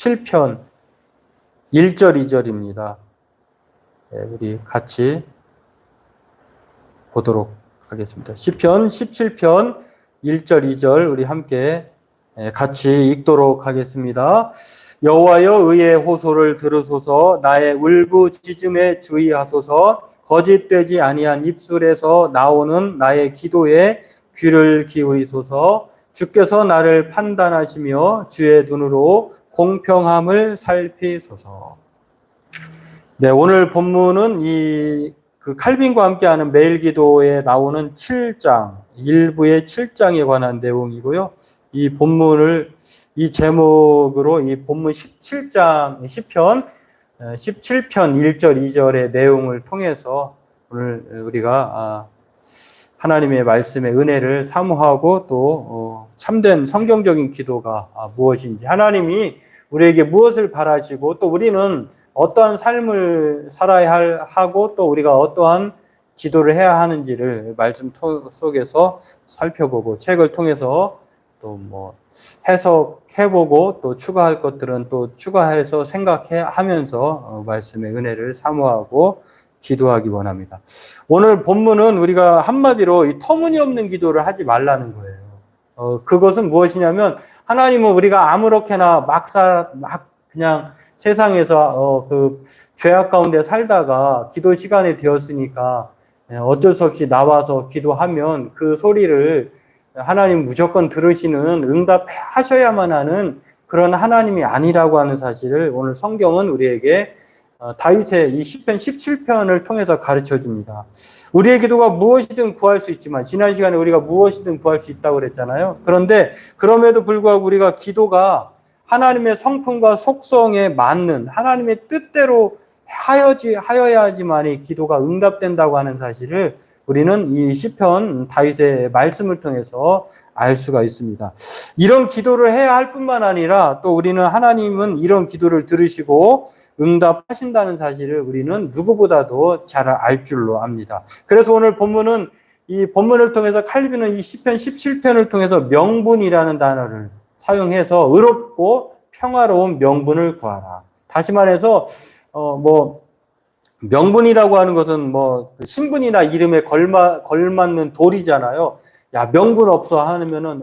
17편 1절 2절입니다. 우리 같이 보도록 하겠습니다. 시편 17편 1절 2절 우리 함께 같이 읽도록 하겠습니다. 여호와여 의의 호소를 들으소서. 나의 울부짖음에 주의하소서. 거짓되지 아니한 입술에서 나오는 나의 기도에 귀를 기울이소서. 주께서 나를 판단하시며 주의 눈으로 공평함을 살피소서. 네, 오늘 본문은 그 칼빈과 함께하는 매일 기도에 나오는 7장, 일부의 7장에 관한 내용이고요. 이 본문을 이 제목으로 이 본문 17장, 시편 17편 1절 2절의 내용을 통해서 오늘 우리가 하나님의 말씀의 은혜를 사모하고 또 참된 성경적인 기도가 무엇인지, 하나님이 우리에게 무엇을 바라시고 또 우리는 어떠한 삶을 살아야 하고 또 우리가 어떠한 기도를 해야 하는지를 말씀 속에서 살펴보고 책을 통해서 또 뭐 해석해보고 또 추가할 것들은 또 추가해서 생각하면서 말씀의 은혜를 사모하고 기도하기 원합니다. 오늘 본문은 우리가 한마디로 이 터무니없는 기도를 하지 말라는 거예요. 그것은 무엇이냐면 하나님은 우리가 아무렇게나 막 그냥 세상에서 그 죄악 가운데 살다가 기도 시간이 되었으니까 어쩔 수 없이 나와서 기도하면 그 소리를 하나님 무조건 들으시는, 응답하셔야만 하는 그런 하나님이 아니라고 하는 사실을 오늘 성경은 우리에게 다윗의 이 시편 17편을 통해서 가르쳐 줍니다. 우리의 기도가 무엇이든 구할 수 있지만, 지난 시간에 우리가 무엇이든 구할 수 있다고 그랬잖아요. 그런데 그럼에도 불구하고 우리가 기도가 하나님의 성품과 속성에 맞는 하나님의 뜻대로 하여야지만이 기도가 응답된다고 하는 사실을 우리는 이 시편 다윗의 말씀을 통해서 알 수가 있습니다. 이런 기도를 해야 할 뿐만 아니라 또 우리는 하나님은 이런 기도를 들으시고 응답하신다는 사실을 우리는 누구보다도 잘 알 줄로 압니다. 그래서 오늘 본문은 이 본문을 통해서 칼빈은 이 시편 17편을 통해서 명분이라는 단어를 사용해서 의롭고 평화로운 명분을 구하라. 다시 말해서 명분이라고 하는 것은 신분이나 이름에 걸맞는 도리잖아요. 야, 명분 없어 하면은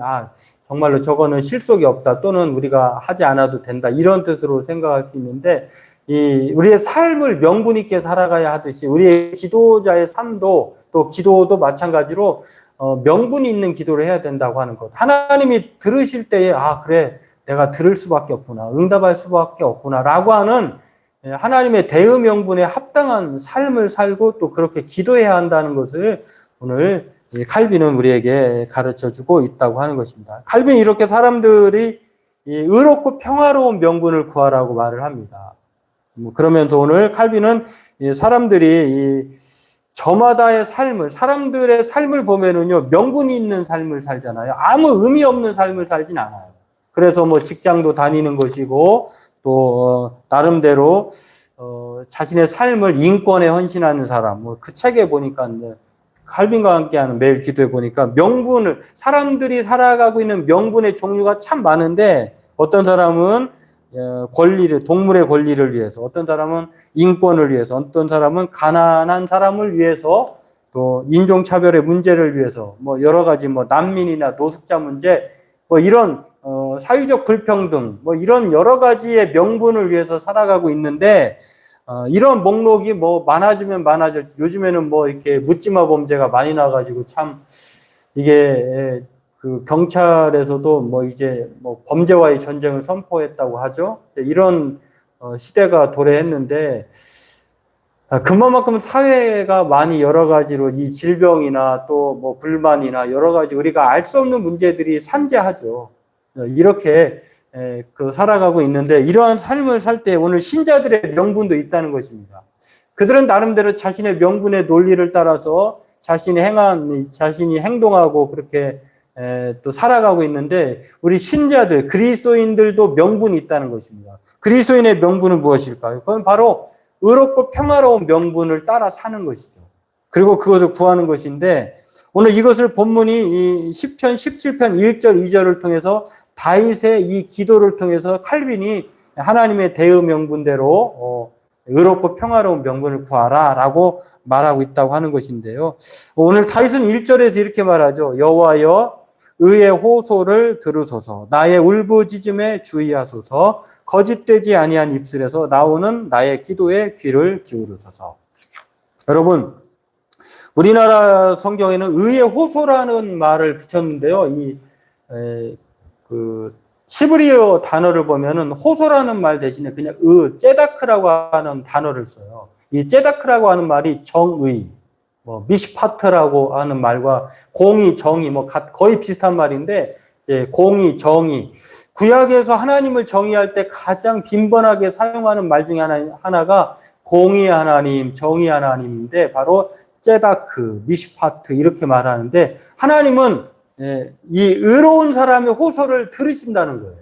정말로 저거는 실속이 없다, 또는 우리가 하지 않아도 된다, 이런 뜻으로 생각할 수 있는데, 우리의 삶을 명분 있게 살아가야 하듯이 우리의 기도자의 삶도 또 기도도 마찬가지로 명분이 있는 기도를 해야 된다고 하는 것. 하나님이 들으실 때에 그래, 내가 들을 수밖에 없구나, 응답할 수밖에 없구나라고 하는 하나님의 대의 명분에 합당한 삶을 살고 또 그렇게 기도해야 한다는 것을 오늘 칼빈은 우리에게 가르쳐주고 있다고 하는 것입니다. 칼빈이 이렇게 사람들이 의롭고 평화로운 명분을 구하라고 말을 합니다. 그러면서 오늘 칼빈은 사람들이 저마다의 삶을, 사람들의 삶을 보면은요, 명분이 있는 삶을 살잖아요. 아무 의미 없는 삶을 살진 않아요. 그래서 직장도 다니는 것이고 또 나름대로 자신의 삶을 인권에 헌신하는 사람, 그 책에 보니까 칼빈과 함께하는 매일 기도에 보니까 명분을, 사람들이 살아가고 있는 명분의 종류가 참 많은데, 어떤 사람은 권리를, 동물의 권리를 위해서, 어떤 사람은 인권을 위해서, 어떤 사람은 가난한 사람을 위해서, 또 인종차별의 문제를 위해서, 여러 가지 난민이나 노숙자 문제, 이런 사회적 불평등, 이런 여러 가지의 명분을 위해서 살아가고 있는데, 이런 목록이 많아지면 많아질지, 요즘에는 이렇게 묻지마 범죄가 많이 나가지고 참 이게 그 경찰에서도 이제 범죄와의 전쟁을 선포했다고 하죠. 이런 시대가 도래했는데, 그만큼 사회가 많이 여러 가지로 이 질병이나 또 불만이나 여러 가지 우리가 알 수 없는 문제들이 산재하죠. 이렇게 살아가고 있는데, 이러한 삶을 살 때 오늘 신자들의 명분도 있다는 것입니다. 그들은 나름대로 자신의 명분의 논리를 따라서 자신이 행동하고 그렇게 또 살아가고 있는데, 우리 신자들, 그리스도인들도 명분이 있다는 것입니다. 그리스도인의 명분은 무엇일까요? 그건 바로 의롭고 평화로운 명분을 따라 사는 것이죠. 그리고 그것을 구하는 것인데, 오늘 이것을 본문이 이 시편 17편 1절 2절을 통해서 다윗의 이 기도를 통해서 칼빈이 하나님의 대의 명분대로 의롭고 평화로운 명분을 구하라 라고 말하고 있다고 하는 것인데요. 오늘 다윗은 1절에서 이렇게 말하죠. 여호와여 의의 호소를 들으소서, 나의 울부짖음에 주의하소서, 거짓되지 아니한 입술에서 나오는 나의 기도에 귀를 기울이소서. 여러분, 우리나라 성경에는 의의 호소라는 말을 붙였는데요. 히브리어 단어를 보면은 호소라는 말 대신에 그냥 째다크라고 하는 단어를 써요. 이 째다크라고 하는 말이 정의, 미시파트라고 하는 말과 공의, 정의, 거의 비슷한 말인데, 공의, 정의. 구약에서 하나님을 정의할 때 가장 빈번하게 사용하는 말 중에 하나가 공의 하나님, 정의 하나님인데, 바로 째다크, 미시파트, 이렇게 말하는데, 하나님은 이 의로운 사람의 호소를 들으신다는 거예요.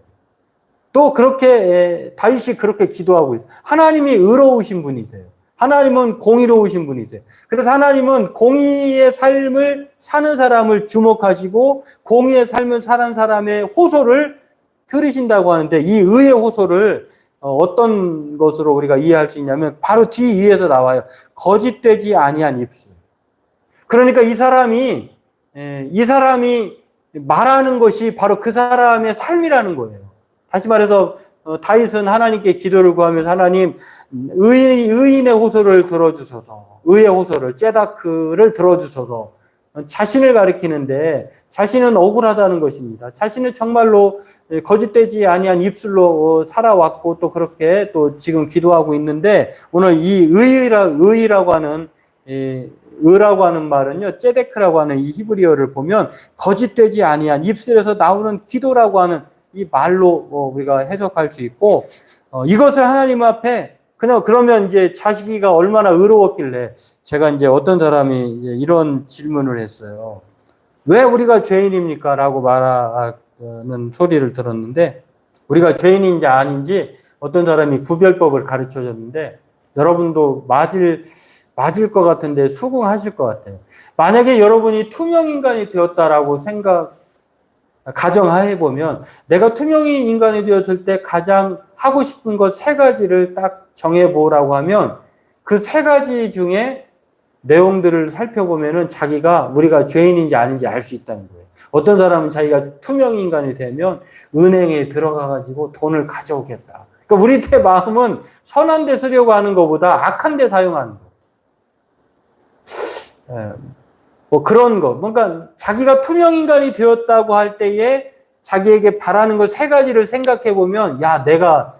또 그렇게, 다윗이 그렇게 기도하고 있어요. 하나님이 의로우신 분이세요. 하나님은 공의로우신 분이세요. 그래서 하나님은 공의의 삶을 사는 사람을 주목하시고 공의의 삶을 사는 사람의 호소를 들으신다고 하는데, 이 의의 호소를 어떤 것으로 우리가 이해할 수 있냐면 바로 뒤 위에서 나와요. 거짓되지 아니한 입술. 그러니까 이 사람이 말하는 것이 바로 그 사람의 삶이라는 거예요. 다시 말해서 다윗은 하나님께 기도를 구하면서 하나님, 의인의 호소를 들어주소서, 의의 호소를, 째다크를 들어주소서, 자신을 가리키는데 자신은 억울하다는 것입니다. 자신은 정말로 거짓되지 아니한 입술로 살아왔고 또 그렇게 또 지금 기도하고 있는데, 오늘 이 의라고 하는 의라고 하는 말은요, 째데크라고 하는 이 히브리어를 보면 거짓되지 아니한 입술에서 나오는 기도라고 하는 이 말로 우리가 해석할 수 있고, 이것을 하나님 앞에 그러면 이제 자식이가 얼마나 의로웠길래, 제가 이제 어떤 사람이 이제 이런 질문을 했어요. 왜 우리가 죄인입니까? 라고 말하는 소리를 들었는데, 우리가 죄인인지 아닌지 어떤 사람이 구별법을 가르쳐 줬는데, 여러분도 맞을 것 같은데 수긍하실 것 같아요. 만약에 여러분이 투명인간이 되었다라고 가정해 보면, 내가 투명인 인간이 되었을 때 가장 하고 싶은 것 3가지를 딱 정해보라고 하면, 그 3가지 중에 내용들을 살펴보면은 우리가 죄인인지 아닌지 알 수 있다는 거예요. 어떤 사람은 자기가 투명인 인간이 되면 은행에 들어가가지고 돈을 가져오겠다. 그러니까 우리 때 마음은 선한 데 쓰려고 하는 것보다 악한 데 사용하는 거. 그런 거. 그러니까 자기가 투명인간이 되었다고 할 때에 자기에게 바라는 것 3가지를 생각해 보면, 야, 내가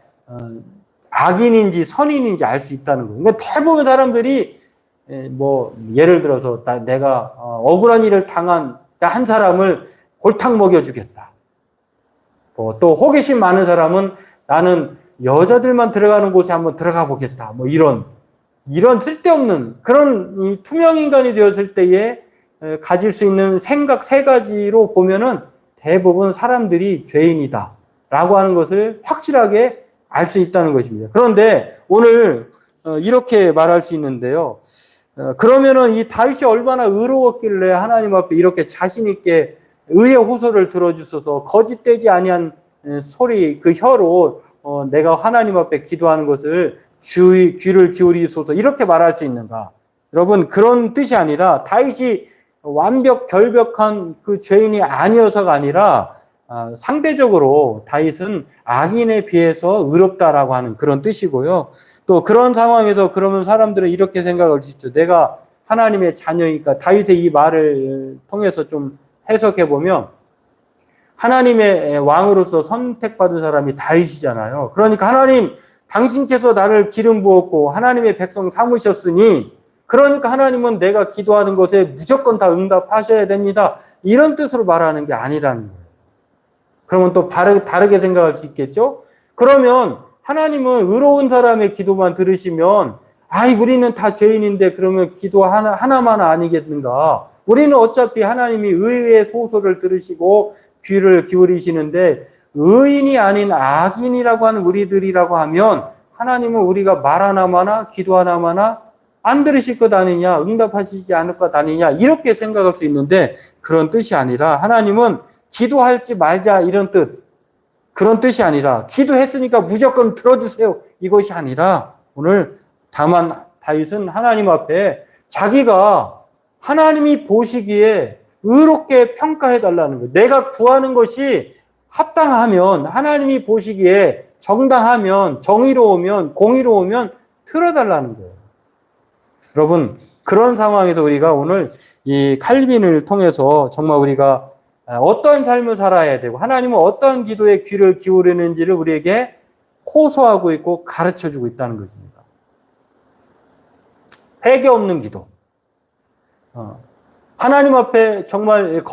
악인인지 선인인지 알 수 있다는 거예요. 그러니까 대부분 사람들이 예를 들어서 내가 억울한 일을 당한 한 사람을 골탕 먹여주겠다. 또 호기심 많은 사람은 나는 여자들만 들어가는 곳에 한번 들어가 보겠다. 이런 쓸데없는 그런 이 투명인간이 되었을 때에 가질 수 있는 생각 3가지로 보면은 대부분 사람들이 죄인이다 라고 하는 것을 확실하게 알 수 있다는 것입니다. 그런데 오늘 이렇게 말할 수 있는데요. 그러면은 이 다윗이 얼마나 의로웠길래 하나님 앞에 이렇게 자신 있게 의의 호소를 들어주셔서 거짓되지 아니한 소리, 그 혀로 내가 하나님 앞에 기도하는 것을 귀를 기울이소서, 이렇게 말할 수 있는가? 여러분, 그런 뜻이 아니라 다윗이 결벽한 그 죄인이 아니어서가 아니라 상대적으로 다윗은 악인에 비해서 의롭다라고 하는 그런 뜻이고요. 또 그런 상황에서 그러면 사람들은 이렇게 생각할 수 있죠. 내가 하나님의 자녀이니까. 다윗의 이 말을 통해서 좀 해석해 보면, 하나님의 왕으로서 선택받은 사람이 다윗이잖아요. 그러니까 하나님, 당신께서 나를 기름 부었고 하나님의 백성 삼으셨으니, 그러니까 하나님은 내가 기도하는 것에 무조건 다 응답하셔야 됩니다. 이런 뜻으로 말하는 게 아니라는 거예요. 그러면 또 다르게 생각할 수 있겠죠? 그러면 하나님은 의로운 사람의 기도만 들으시면, 우리는 다 죄인인데 그러면 기도 하나만 아니겠는가? 우리는 어차피 하나님이 의의 소소를 들으시고 귀를 기울이시는데, 의인이 아닌 악인이라고 하는 우리들이라고 하면 하나님은 우리가 말 하나마나 기도 하나마나 안 들으실 것 아니냐, 응답하시지 않을 것 아니냐, 이렇게 생각할 수 있는데, 그런 뜻이 아니라 하나님은 기도할지 말자 이런 뜻, 그런 뜻이 아니라 기도했으니까 무조건 들어주세요. 이것이 아니라 오늘 다만 다윗은 하나님 앞에 자기가 하나님이 보시기에 의롭게 평가해 달라는 거예요. 내가 구하는 것이 합당하면 하나님이 보시기에 정당하면 정의로우면 공의로우면 들어달라는 거예요. 여러분 그런 상황에서 우리가 오늘 이 칼빈을 통해서 정말 우리가 어떤 삶을 살아야 되고 하나님은 어떤 기도에 귀를 기울이는지를 우리에게 호소하고 있고 가르쳐주고 있다는 것입니다. 회개 없는 기도. 하나님 앞에 정말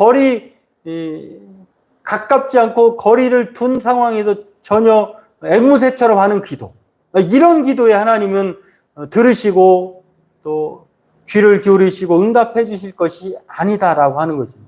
가깝지 않고 거리를 둔 상황에서 전혀 앵무새처럼 하는 기도. 이런 기도에 하나님은 들으시고 또 귀를 기울이시고 응답해 주실 것이 아니다라고 하는 것입니다.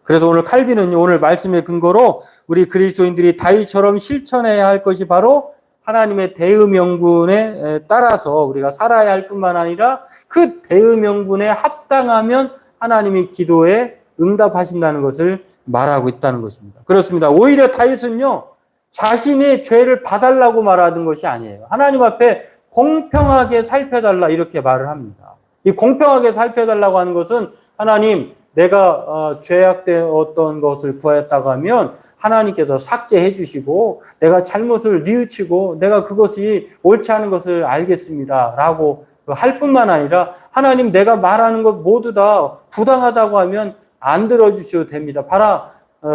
그래서 오늘 칼빈은 오늘 말씀의 근거로 우리 그리스도인들이 다윗처럼 실천해야 할 것이 바로 하나님의 대의명분에 따라서 우리가 살아야 할 뿐만 아니라 그 대의명분에 합당하면 하나님이 기도에 응답하신다는 것을 말하고 있다는 것입니다. 그렇습니다. 오히려 다윗은요, 자신의 죄를 봐달라고 말하는 것이 아니에요. 하나님 앞에 공평하게 살펴달라 이렇게 말을 합니다. 이 공평하게 살펴달라고 하는 것은 하나님 내가 죄악되었던 것을 구하였다고 하면 하나님께서 삭제해 주시고 내가 잘못을 뉘우치고 내가 그것이 옳지 않은 것을 알겠습니다 라고 할 뿐만 아니라 하나님 내가 말하는 것 모두 다 부당하다고 하면 안 들어주셔도 됩니다.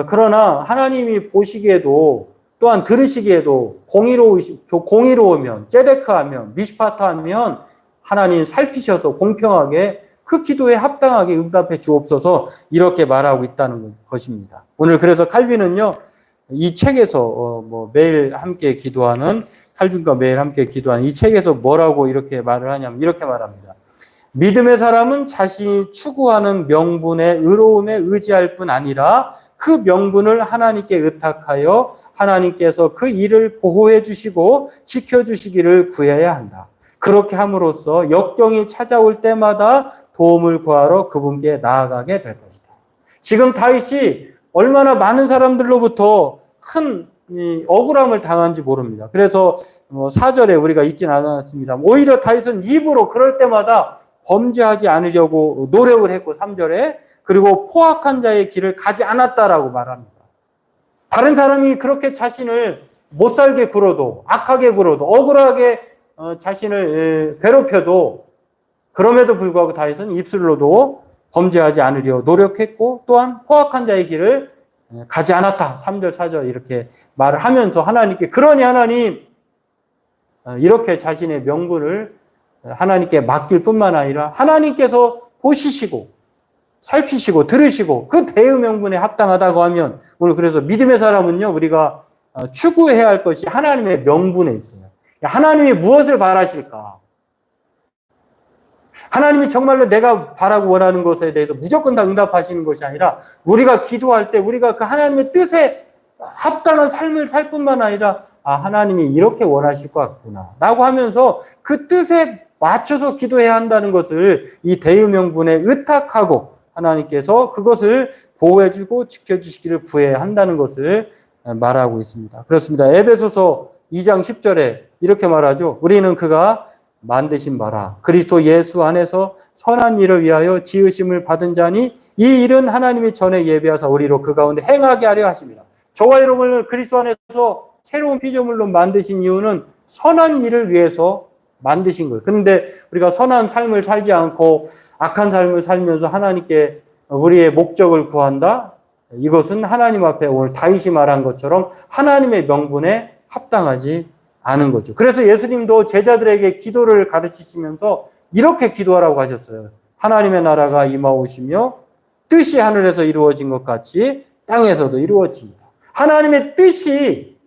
그러나 하나님이 보시기에도 또한 들으시기에도 공의로우면 째데크하면 미시파트하면 하나님 살피셔서 공평하게 그 기도에 합당하게 응답해 주옵소서 이렇게 말하고 있다는 것입니다. 오늘 그래서 칼빈은요 이 책에서 매일 함께 기도하는 칼빈과 매일 함께 기도하는 이 책에서 뭐라고 이렇게 말을 하냐면 이렇게 말합니다. 믿음의 사람은 자신이 추구하는 명분의 의로움에 의지할 뿐 아니라 그 명분을 하나님께 의탁하여 하나님께서 그 일을 보호해 주시고 지켜주시기를 구해야 한다. 그렇게 함으로써 역경이 찾아올 때마다 도움을 구하러 그분께 나아가게 될 것이다. 지금 다윗이 얼마나 많은 사람들로부터 큰 억울함을 당한지 모릅니다. 그래서 4절에 우리가 읽진 않았습니다. 오히려 다윗은 입으로 그럴 때마다 범죄하지 않으려고 노력을 했고 3절에 그리고 포악한 자의 길을 가지 않았다라고 말합니다. 다른 사람이 그렇게 자신을 못 살게 굴어도 악하게 굴어도 억울하게 자신을 괴롭혀도 그럼에도 불구하고 다윗은 입술로도 범죄하지 않으려 노력했고 또한 포악한 자의 길을 가지 않았다. 3절 4절 이렇게 말을 하면서 하나님께 그러니 하나님 이렇게 자신의 명분을 하나님께 맡길 뿐만 아니라 하나님께서 보시시고 살피시고 들으시고 그 대의 명분에 합당하다고 하면 오늘 그래서 믿음의 사람은요 우리가 추구해야 할 것이 하나님의 명분에 있어요. 하나님이 무엇을 바라실까? 하나님이 정말로 내가 바라고 원하는 것에 대해서 무조건 다 응답하시는 것이 아니라 우리가 기도할 때 우리가 그 하나님의 뜻에 합당한 삶을 살 뿐만 아니라 하나님이 이렇게 원하실 것 같구나 라고 하면서 그 뜻에 맞춰서 기도해야 한다는 것을 이 대의명분에 의탁하고 하나님께서 그것을 보호해주고 지켜주시기를 구해야 한다는 것을 말하고 있습니다. 그렇습니다. 에베소서 2장 10절에 이렇게 말하죠. 우리는 그가 만드신 바라 그리스도 예수 안에서 선한 일을 위하여 지으심을 받은 자니 이 일은 하나님이 전에 예비하사 우리로 그 가운데 행하게 하려 하십니다. 저와 여러분을 그리스도 안에서 새로운 피조물로 만드신 이유는 선한 일을 위해서 만드신 거예요. 그런데 우리가 선한 삶을 살지 않고 악한 삶을 살면서 하나님께 우리의 목적을 구한다? 이것은 하나님 앞에 오늘 다윗이 말한 것처럼 하나님의 명분에 합당하지 않은 거죠. 그래서 예수님도 제자들에게 기도를 가르치시면서 이렇게 기도하라고 하셨어요. 하나님의 나라가 임하오시며 뜻이 하늘에서 이루어진 것 같이 땅에서도 이루어집니다. 하나님의 뜻이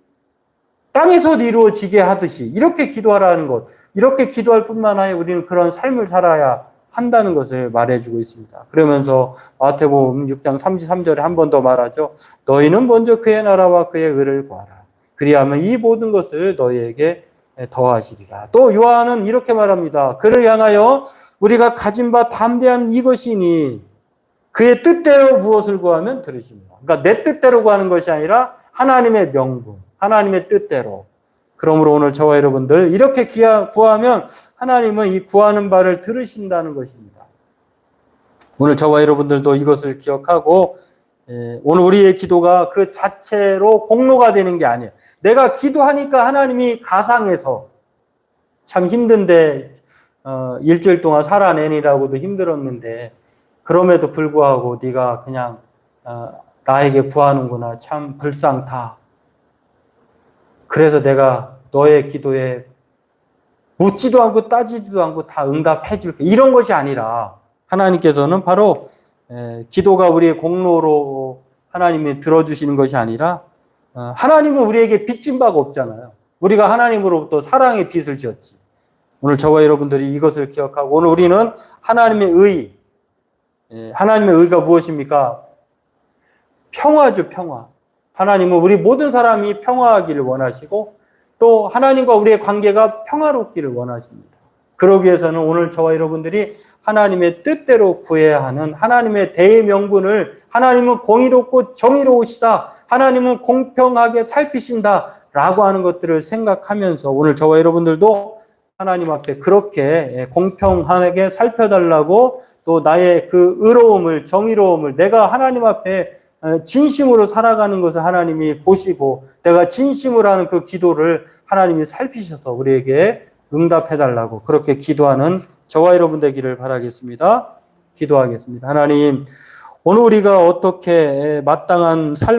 땅에서도 이루어지게 하듯이 이렇게 기도하라는 것, 이렇게 기도할 뿐만 아니라 우리는 그런 삶을 살아야 한다는 것을 말해주고 있습니다. 그러면서 마태복음 6장 33절에 한 번 더 말하죠. 너희는 먼저 그의 나라와 그의 의를 구하라. 그리하면 이 모든 것을 너희에게 더하시리라. 또 요한은 이렇게 말합니다. 그를 향하여 우리가 가진 바 담대한 이것이니 그의 뜻대로 무엇을 구하면 들으십니다. 그러니까 내 뜻대로 구하는 것이 아니라 하나님의 명분, 하나님의 뜻대로. 그러므로 오늘 저와 여러분들 이렇게 구하면 하나님은 이 구하는 바를 들으신다는 것입니다. 오늘 저와 여러분들도 이것을 기억하고 오늘 우리의 기도가 그 자체로 공로가 되는 게 아니에요. 내가 기도하니까 하나님이 가상해서 참 힘든데 일주일 동안 살아내니라고도 힘들었는데 그럼에도 불구하고 네가 그냥 나에게 구하는구나. 참 불쌍타. 그래서 내가 너의 기도에 묻지도 않고 따지지도 않고 다 응답해 줄게. 이런 것이 아니라 하나님께서는 바로 기도가 우리의 공로로 하나님이 들어주시는 것이 아니라 하나님은 우리에게 빚진 바가 없잖아요. 우리가 하나님으로부터 사랑의 빚을 지었지. 오늘 저와 여러분들이 이것을 기억하고 오늘 우리는 하나님의 의, 하나님의 의가 무엇입니까? 평화죠, 평화. 하나님은 우리 모든 사람이 평화하기를 원하시고 또 하나님과 우리의 관계가 평화롭기를 원하십니다. 그러기 위해서는 오늘 저와 여러분들이 하나님의 뜻대로 구해야 하는 하나님의 대명분을 하나님은 공의롭고 정의로우시다. 하나님은 공평하게 살피신다. 라고 하는 것들을 생각하면서 오늘 저와 여러분들도 하나님 앞에 그렇게 공평하게 살펴달라고 또 나의 그 의로움을 정의로움을 내가 하나님 앞에 진심으로 살아가는 것을 하나님이 보시고 내가 진심으로 하는 그 기도를 하나님이 살피셔서 우리에게 응답해달라고 그렇게 기도하는 저와 여러분 되기를 바라겠습니다. 기도하겠습니다. 하나님, 오늘 우리가 어떻게 마땅한 삶